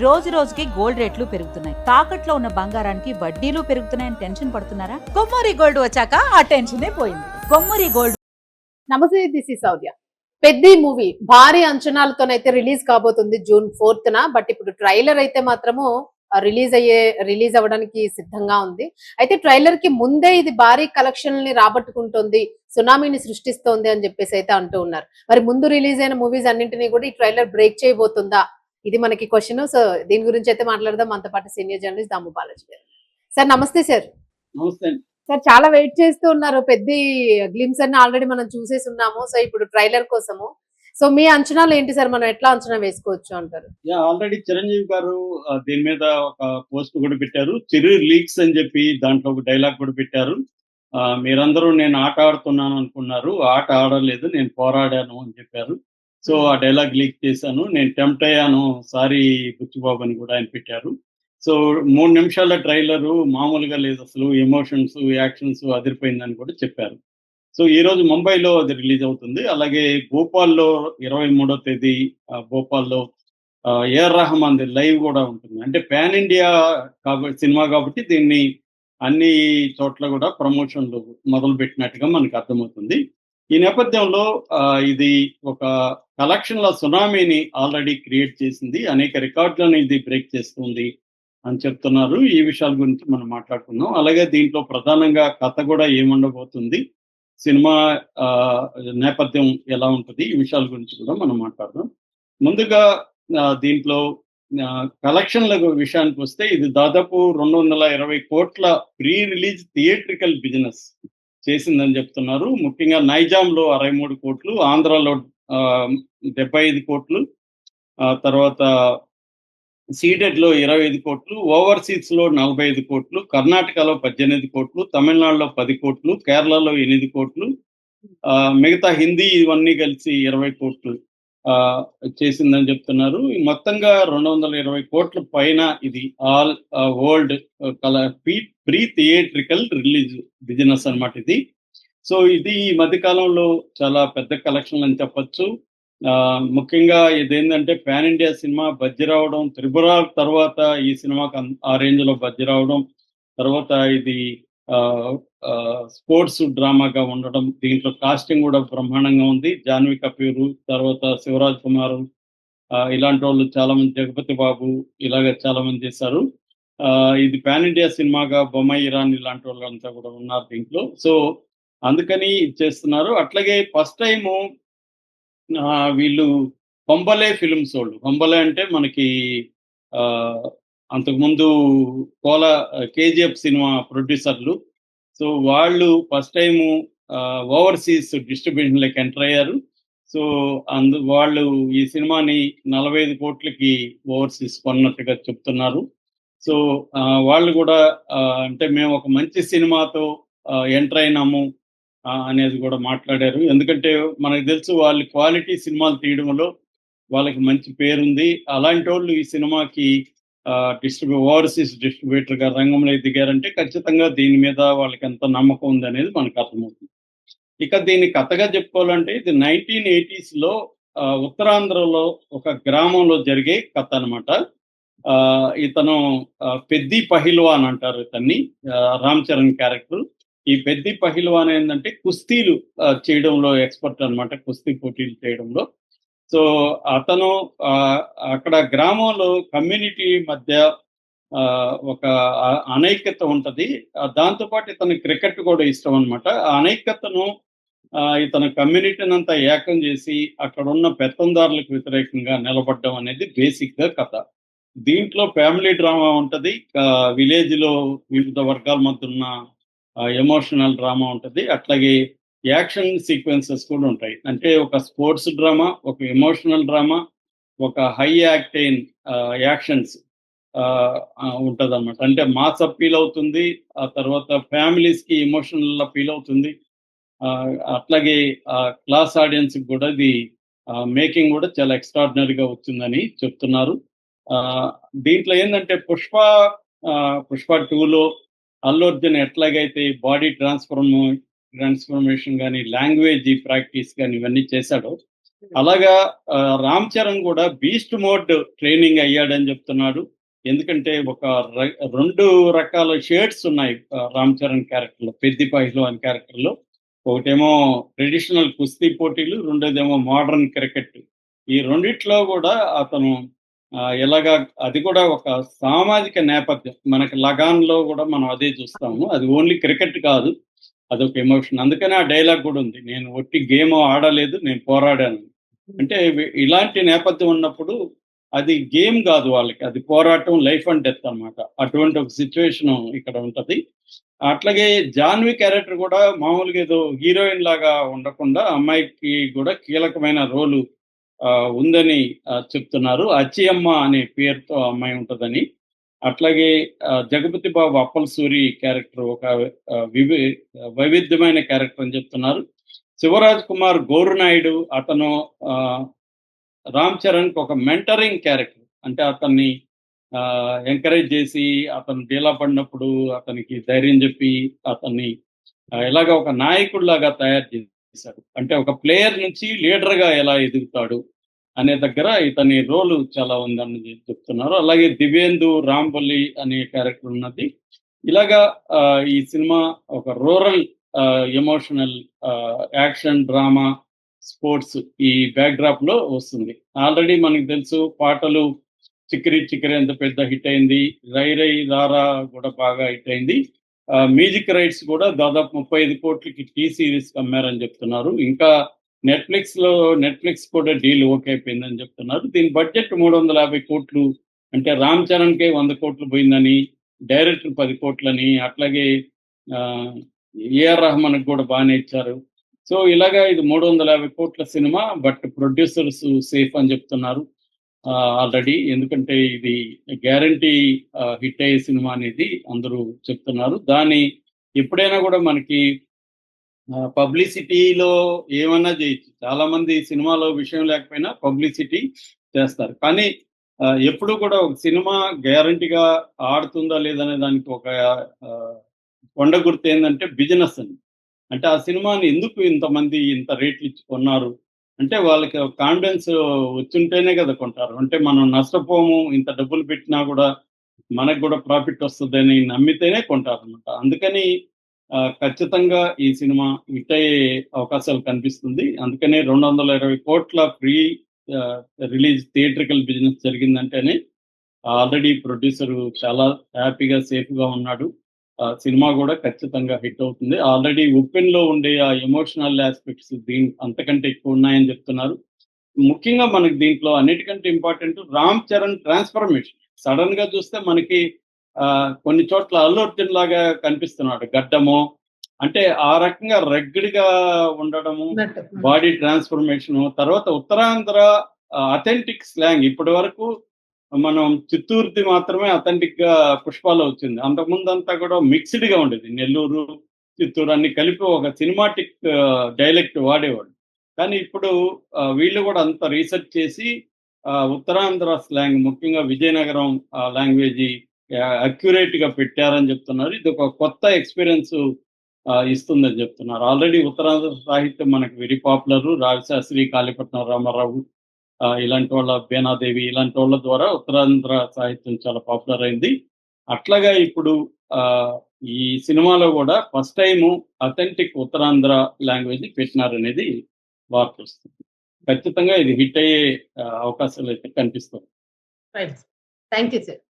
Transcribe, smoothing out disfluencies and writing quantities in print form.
రోజు రోజుకి గోల్డ్ రేట్లు పెరుగుతున్నాయి. తాకట్లో ఉన్న బంగారానికి వడ్డీలు పెరుగుతున్నాయని టెన్షన్ పడుతున్నారా? కొమ్మూరి గోల్డ్ వచ్చాక ఆ టెన్షనే పోయింది. కొమ్మూరి గోల్డ్. నమస్తే, దిస్ ఈ సౌర్య. పెద్ద మూవీ భారీ అంచనాలతోనైతే రిలీజ్ కాబోతుంది జూన్ 4న. బట్ ఇప్పుడు ట్రైలర్ అయితే మాత్రము రిలీజ్ అవ్వడానికి సిద్ధంగా ఉంది. అయితే ట్రైలర్ కి ముందే ఇది భారీ కలెక్షన్లని రాబట్టుకుంటుంది, సునామీని సృష్టిస్తోంది అని చెప్పేసి అయితే అంటూ ఉన్నారు. మరి ముందు రిలీజ్ అయిన మూవీస్ అన్నింటినీ కూడా ఈ ట్రైలర్ బ్రేక్ చేయబోతుందా? ఇది మనకి క్వశ్చన్. సో దీని గురించి అయితే మాట్లాడదాం. మనతో పాటు సీనియర్ జర్నలిస్ట్ దాము బాలాజీ గారు. సార్ నమస్తే సార్. నమస్తే. సార్ చాలా వెయిట్ చేస్తూ ఉన్నారు. పెద్ద గ్లిమ్స్ అన్ని ఆల్రెడీ మనం చూసేసి ఉన్నాము. సో ఇప్పుడు ట్రైలర్ కోసము. సో మీ అంచనాలు ఏంటి సార్? మనం ఎట్లా అంచనా వేసుకోవచ్చు అంటారు? ఆల్రెడీ చిరంజీవి గారు దీని మీద ఒక పోస్ట్ కూడా పెట్టారు. చిరు లీక్స్ అని చెప్పి దాంట్లో ఒక డైలాగ్ కూడా పెట్టారు. మీరందరూ నేను ఆట ఆడుతున్నాను అనుకున్నారు, ఆట ఆడలేదు, నేను పోరాడాను అని చెప్పారు. సో ఆ డైలాగ్ లీక్ చేశాను, నేను టెంప్ట్ అయ్యాను, సారీ బుచ్చిబాబు అని కూడా ఆయన పెట్టారు. సో 3 నిమిషాల ట్రైలరు మామూలుగా లేదు, అసలు ఎమోషన్స్ యాక్షన్స్ అదిరిపోయిందని కూడా చెప్పారు. సో ఈ రోజు ముంబైలో అది రిలీజ్ అవుతుంది. అలాగే భోపాల్లో 23వ తేదీ భోపాల్లో ఏఆర్ రెహమాన్ లైవ్ కూడా ఉంటుంది. అంటే పాన్ ఇండియా సినిమా కాబట్టి దీన్ని అన్ని చోట్ల కూడా ప్రమోషన్లు మొదలు పెట్టినట్టుగా మనకు అర్థమవుతుంది. ఈ నేపథ్యంలో ఇది ఒక కలెక్షన్ల సునామీని ఆల్రెడీ క్రియేట్ చేసింది, అనేక రికార్డులను ఇది బ్రేక్ చేస్తుంది అని చెప్తున్నారు. ఈ విషయాల గురించి మనం మాట్లాడుకుందాం. అలాగే దీంట్లో ప్రధానంగా కథ కూడా ఏముండబోతుంది, సినిమా నేపథ్యం ఎలా ఉంటుంది, ఈ విషయాల గురించి కూడా మనం మాట్లాడదాం. ముందుగా దీంట్లో కలెక్షన్ల విషయానికి వస్తే ఇది దాదాపు 220 కోట్ల ప్రీ రిలీజ్ థియేట్రికల్ బిజినెస్ చేసిందని చెప్తున్నారు. ముఖ్యంగా నైజాంలో 63 కోట్లు, ఆంధ్రాలో 75 కోట్లు, తర్వాత సీడెడ్ లో 25 కోట్లు, ఓవర్సీస్ లో 45 కోట్లు, కర్ణాటకలో 18 కోట్లు, తమిళనాడులో 10 కోట్లు, కేరళలో 8 కోట్లు, మిగతా హిందీ ఇవన్నీ కలిసి 20 కోట్లు చేసిందని చెప్తున్నారు. మొత్తంగా 220 కోట్ల పైన ఇది all world pre theatrical release business అన్నమాట ఇది. సో ఇది ఈ మధ్యకాలంలో చాలా పెద్ద కలెక్షన్ అని చెప్పొచ్చు. ముఖ్యంగా ఇదేంటంటే పాన్ ఇండియా సినిమా బజ్జి రావడం, త్రిపుర తర్వాత ఈ సినిమాకి ఆ రేంజ్ లో బజ్జి రావడం, తర్వాత ఇది స్పోర్ట్స్ డ్రామాగా ఉండడం, దీంట్లో కాస్టింగ్ కూడా బ్రహ్మాండంగా ఉంది. జాన్వీ కపూర్, తర్వాత శివరాజ్ కుమార్, ఇలాంటి వాళ్ళు చాలా మంది, జగపతి బాబు, ఇలాగ చాలా మంది చేశారు. ఇది పాన్ ఇండియా సినిమాగా బొమ్మాయి ఇరాన్ ఇలాంటి వాళ్ళు అంతా కూడా ఉన్నారు దీంట్లో. సో అందుకని ఇది చేస్తున్నారు. అట్లాగే ఫస్ట్ టైము వీళ్ళు కొంబలే ఫిల్మ్స్ వాళ్ళు, కొంబలే అంటే మనకి అంతకుముందు కేజీఎఫ్ సినిమా ప్రొడ్యూసర్లు. సో వాళ్ళు ఫస్ట్ టైము ఓవర్సీస్ డిస్ట్రిబ్యూషన్లోకి ఎంటర్ అయ్యారు. సో వాళ్ళు ఈ సినిమాని 45 కోట్లకి ఓవర్సీస్ కొన్నట్టుగా చెప్తున్నారు. సో వాళ్ళు కూడా అంటే మేము ఒక మంచి సినిమాతో ఎంటర్ అయినాము అనేది కూడా మాట్లాడారు. ఎందుకంటే మనకు తెలుసు వాళ్ళు క్వాలిటీ సినిమాలు తీయడంలో వాళ్ళకి మంచి పేరుంది. అలాంటి వాళ్ళు ఈ సినిమాకి ఓవర్సీస్ డిస్ట్రిబ్యూటర్ గా రంగంలో దిగారంటే ఖచ్చితంగా దీని మీద వాళ్ళకి ఎంత నమ్మకం ఉంది అనేది మనకు అర్థమవుతుంది. ఇక దీన్ని కథగా చెప్పుకోవాలంటే ఇది 1980s లో ఉత్తరాంధ్రలో ఒక గ్రామంలో జరిగే కథ అనమాట. ఇతను పెద్ది పహిల్వాన్ అంటారు ఇతన్ని, రామ్ చరణ్ క్యారెక్టర్. ఈ పెద్ది పహిల్వాన్ ఏంటంటే కుస్తీలు చేయడంలో ఎక్స్పర్ట్ అనమాట, కుస్తీ పోటీలు చేయడంలో. సో అతను అక్కడ గ్రామంలో కమ్యూనిటీ మధ్య ఒక అనైక్యత ఉంటది. దాంతోపాటు ఇతను క్రికెట్ కూడా ఇష్టం అనమాట. ఆ అనైక్యతను ఇతను కమ్యూనిటీని అంతా ఏకం చేసి అక్కడ ఉన్న పెత్తందారులకు వ్యతిరేకంగా నిలబడడం అనేది బేసిక్ గా కథ. దీంట్లో ఫ్యామిలీ డ్రామా ఉంటది, విలేజ్ లో వివిధ వర్గాల మధ్య ఉన్న ఎమోషనల్ డ్రామా ఉంటుంది, అట్లాగే యాక్షన్ సీక్వెన్సెస్ కూడా ఉంటాయి. అంటే ఒక స్పోర్ట్స్ డ్రామా, ఒక ఎమోషనల్ డ్రామా, ఒక హై యాక్టైన్ యాక్షన్స్ ఉంటుంది అనమాట. అంటే మాస్ అప్పీల్ అవుతుంది, ఆ తర్వాత ఫ్యామిలీస్ కి ఎమోషనల్ అప్పీల్ అవుతుంది, అట్లాగే క్లాస్ ఆడియన్స్ కూడా ఇది మేకింగ్ కూడా చాలా ఎక్స్ట్రాడినరీగా వచ్చిందని చెప్తున్నారు. దీంట్లో ఏంటంటే పుష్ప 2లో అల్లు అర్జున్ ఎట్లాగైతే బాడీ ట్రాన్స్ఫర్మేషన్ కానీ, లాంగ్వేజ్ ప్రాక్టీస్ కానీ ఇవన్నీ చేశాడో, అలాగా రామ్ చరణ్ కూడా బీస్ట్ మోడ్ ట్రైనింగ్ అయ్యాడని చెప్తున్నాడు. ఎందుకంటే ఒక 2 రకాల షేడ్స్ ఉన్నాయి రామ్ చరణ్ క్యారెక్టర్‌లో. 'పెద్ది పహిల్వాన్' క్యారెక్టర్‌లో. ఒకటేమో ట్రెడిషనల్ కుస్తీ పోటీలు, రెండోదేమో మోడర్న్ క్రికెట్. ఈ రెండిట్లో కూడా అతను ఎలాగా అది కూడా ఒక సామాజిక నేపథ్యం. మనకి 'లగాన్‌లో' కూడా మనం అదే చూస్తాము. అది ఓన్లీ క్రికెట్ కాదు. అదొక ఎమోషన్. అందుకనే ఆ డైలాగ్ కూడా ఉంది. నేను ఒట్టి గేమ్ ఆడలేదు, నేను పోరాడాను. అంటే ఇలాంటి నేపథ్యం ఉన్నప్పుడు అది గేమ్ కాదు వాళ్ళకి. అది పోరాటం, లైఫ్ అండ్ డెత్ అన్నమాట. అటువంటి ఒక సిట్యుయేషన్ ఇక్కడ ఉంటది. అట్లాగే జాన్వి క్యారెక్టర్ కూడా మామూలుగా ఏదో హీరోయిన్ లాగా ఉండకుండా అమ్మాయికి కూడా కీలకమైన రోలు ఉందని చెప్తున్నారు. అచ్చియమ్మ అనే పేరుతో అమ్మాయి ఉంటదని. అట్లాగే జగపతి బాబు అప్పల్ సూరి క్యారెక్టర్ ఒక వైవిధ్యమైన క్యారెక్టర్ అని చెప్తున్నారు. శివరాజ్ కుమార్ గోరునాయుడు అతను రామ్ చరణ్‌కి ఒక మెంటరింగ్ క్యారెక్టర్. అంటే అతన్ని ఎంకరేజ్ చేసి, అతను డీలా పడినప్పుడు అతనికి ధైర్యం చెప్పి, అతన్ని ఎలాగ ఒక నాయకుడిలాగా తయారు చేశారు. అంటే ఒక ప్లేయర్ నుంచి లీడర్‌గా ఎలా ఎదుగుతాడు అనే దగ్గర ఇతని రోలు చాలా ఉందని చెప్తున్నారు. అలాగే దివ్యేందు రాంబొల్లి అనే క్యారెక్టర్ ఉన్నది. ఇలాగా ఈ సినిమా ఒక rural emotional action, drama, sports ఈ బ్యాక్‌డ్రాప్‌లో వస్తుంది. ఆల్రెడీ మనకు తెలుసు పాటలు 'చిక్కిరి చిక్కిరి' ఎంత పెద్ద హిట్ అయింది. 'రై రై రారా' కూడా బాగా హిట్ అయింది. మ్యూజిక్ రైట్స్ కూడా దాదాపు 35 కోట్లకి టీ సీరీస్‌కి అమ్మారని చెప్తున్నారు. ఇంకా నెట్‌ఫ్లిక్స్ కూడా డీల్ ఓకే అయిపోయిందని చెప్తున్నారు. దీని బడ్జెట్ 350 కోట్లు. అంటే రామ్ చరణ్‌కే 100 కోట్లు పోయిందని, డైరెక్టర్ 10 కోట్లని, అట్లాగే ఆహ్, ఏఆర్ రెహమాన్‌కి కూడా బానే ఇచ్చారు. సో, ఇలాగా ఇది 350 కోట్ల సినిమా. బట్ ప్రొడ్యూసర్స్ సేఫ్ అని చెప్తున్నారు ఆల్రెడీ. ఎందుకంటే ఇది గ్యారంటీ హిట్ అయ్యే సినిమా అనేది అందరూ చెప్తున్నారు. దాన్ని ఎప్పుడైనా కూడా మనకి పబ్లిసిటీలో ఏమన్నా చేయొచ్చు. చాలామంది సినిమాలో విషయం లేకపోయినా పబ్లిసిటీ చేస్తారు. కానీ ఎప్పుడు కూడా ఒక సినిమా గ్యారంటీగా ఆడుతుందా లేదనే దానికి ఒక కొండ గుర్తు ఏందంటే బిజినెస్ అని. అంటే ఆ సినిమాని ఎందుకు ఇంతమంది ఇంత రేట్లు ఇచ్చి కొన్నారు? అంటే వాళ్ళకి కాన్ఫిడెన్స్ వచ్చుంటేనే కదా కొంటారు. అంటే మనం నష్టపోము, ఇంత డబ్బులు పెట్టినా కూడా మనకు కూడా ప్రాఫిట్ వస్తదని నమ్మితేనే కొంటారనమాట. అందుకని ఖచ్చితంగా ఈ సినిమా హిట్ అయ్యే అవకాశాలు కనిపిస్తుంది. అందుకనే 220 కోట్ల ప్రీ రిలీజ్ థియేట్రికల్ బిజినెస్ జరిగిందంటేనే ఆల్రెడీ ప్రొడ్యూసర్ చాలా హ్యాపీగా, సేఫ్‌గా ఉన్నాడు. సినిమా కూడా ఖచ్చితంగా హిట్ అవుతుంది. ఆల్రెడీ 'ఉప్పెన్‌లో' ఉండే ఆ ఎమోషనల్ యాస్పెక్ట్స్ అంతకంటే ఎక్కువ ఉన్నాయని చెప్తున్నారు. ముఖ్యంగా మనకి దీంట్లో అన్నిటికంటే ఇంపార్టెంట్ రామ్ చరణ్ ట్రాన్స్‌ఫర్మేషన్. సడెన్‌గా చూస్తే మనకి కొన్ని చోట్ల అల్లు అర్జున్ లాగా కనిపిస్తున్నాడు. గడ్డము అంటే ఆ రకంగా రగ్గిడిగా ఉండడము, బాడీ ట్రాన్స్‌ఫర్మేషను. తర్వాత ఉత్తరాంధ్ర అథెంటిక్ స్లాంగ్ ఇప్పటివరకు మనం చిత్తూరుది మాత్రమే అథెంటిక్‌గా 'పుష్పలో' వచ్చింది. అంతకుముందంతా కూడా మిక్స్‌డ్‌గా ఉండేది. నెల్లూరు, చిత్తూరు అన్ని కలిపి ఒక సినిమాటిక్ డైలెక్ట్ వాడేవాడు. కానీ ఇప్పుడు వీళ్ళు కూడా అంత రీసెర్చ్ చేసి ఉత్తరాంధ్ర స్లాంగ్ ముఖ్యంగా విజయనగరం లాంగ్వేజీ అక్యురేట్‌గా పెట్టారని చెప్తున్నారు. ఇదొక కొత్త ఎక్స్‌పీరియన్స్ ఇస్తుందని చెప్తున్నారు. ఆల్రెడీ ఉత్తరాంధ్ర సాహిత్యం మనకి వెరీ పాపులరు. రావిశాస్త్రి, కాళీపట్నం రామారావు ఇలాంటి వాళ్ళ బేనాదేవి ఇలాంటి వాళ్ళ ద్వారా ఉత్తరాంధ్ర సాహిత్యం చాలా పాపులర్ అయింది. అట్లాగా ఇప్పుడు ఈ సినిమాలో కూడా first time authentic Uttarandhra language పెట్టినారనేది వార్తొస్తుంది. ఖచ్చితంగా ఇది హిట్ అయ్యే అవకాశాలు అయితే కనిపిస్తాయి. రైట్. Thank you sir.